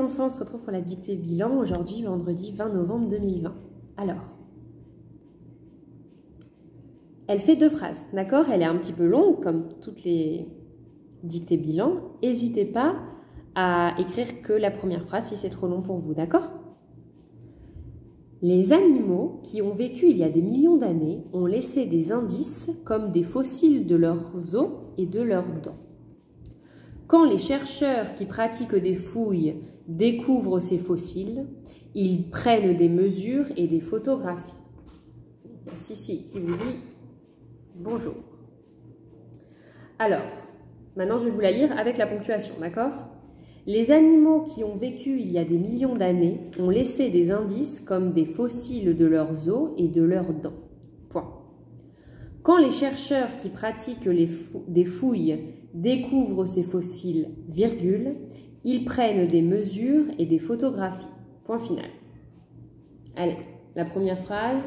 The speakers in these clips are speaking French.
enfants, on se retrouve pour la dictée bilan aujourd'hui, vendredi 20 novembre 2020. Alors, elle fait 2 phrases, d'accord? Elle est un petit peu longue, comme toutes les dictées bilan. N'hésitez pas à écrire que la première phrase si c'est trop long pour vous, d'accord? Les animaux qui ont vécu il y a des millions d'années ont laissé des indices comme des fossiles de leurs os et de leurs dents. Quand les chercheurs qui pratiquent des fouilles découvrent ces fossiles, ils prennent des mesures et des photographies. Sissi qui vous dit bonjour. Alors, maintenant je vais vous la lire avec la ponctuation, d'accord? Les animaux qui ont vécu il y a des millions d'années ont laissé des indices comme des fossiles de leurs os et de leurs dents. Point. Quand les chercheurs qui pratiquent des fouilles découvrent ces fossiles, virgule, ils prennent des mesures et des photographies. Point final. Allez, la première phrase.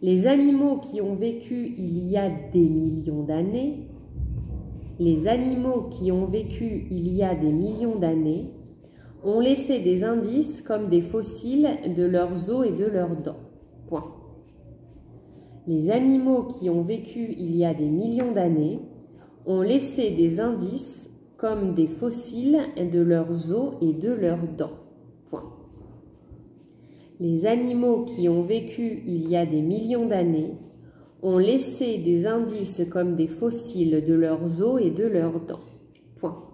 Les animaux qui ont vécu il y a des millions d'années, les animaux qui ont vécu il y a des millions d'années ont laissé des indices comme des fossiles de leurs os et de leurs dents. Point. Les animaux qui ont vécu il y a des millions d'années ont laissé des indices comme des fossiles de leurs os et de leurs dents. Point. Les animaux qui ont vécu il y a des millions d'années ont laissé des indices comme des fossiles de leurs os et de leurs dents. Point.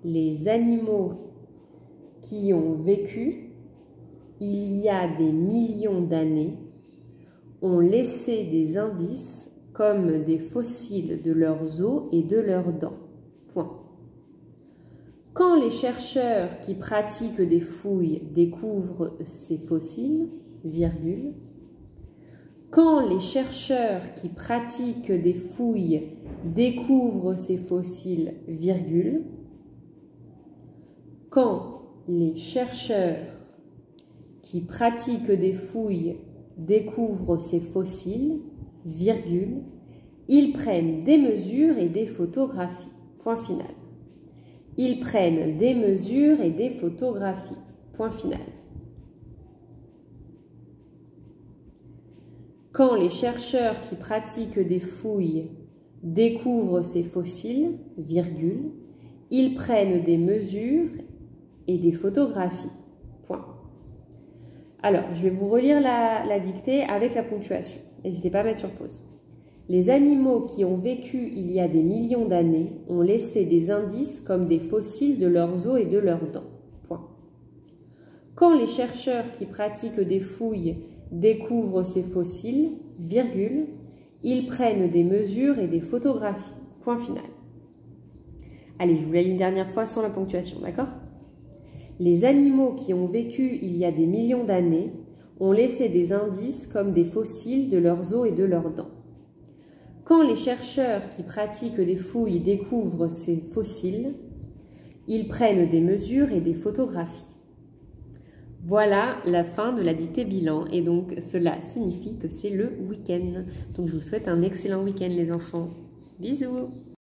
Les animaux qui ont vécu il y a des millions d'années ont laissé des indices comme des fossiles de leurs os et de leurs dents. Point. Quand les chercheurs qui pratiquent des fouilles découvrent ces fossiles, virgule, quand les chercheurs qui pratiquent des fouilles découvrent ces fossiles, virgule, quand les chercheurs qui pratiquent des fouilles découvrent ces fossiles, virgule, ils prennent des mesures et des photographies. Point final. Ils prennent des mesures et des photographies. Point final. Quand les chercheurs qui pratiquent des fouilles découvrent ces fossiles, virgule, ils prennent des mesures et des photographies. Point. Alors, je vais vous relire la dictée avec la ponctuation. N'hésitez pas à mettre sur pause. Les animaux qui ont vécu il y a des millions d'années ont laissé des indices comme des fossiles de leurs os et de leurs dents. Point. Quand les chercheurs qui pratiquent des fouilles découvrent ces fossiles, virgule, ils prennent des mesures et des photographies. Point final. Allez, je vous la lis une dernière fois sans la ponctuation, d'accord? Les animaux qui ont vécu il y a des millions d'années ont laissé des indices comme des fossiles de leurs os et de leurs dents. Quand les chercheurs qui pratiquent des fouilles découvrent ces fossiles, ils prennent des mesures et des photographies. Voilà la fin de la dictée bilan et donc cela signifie que c'est le week-end. Donc je vous souhaite un excellent week-end les enfants. Bisous!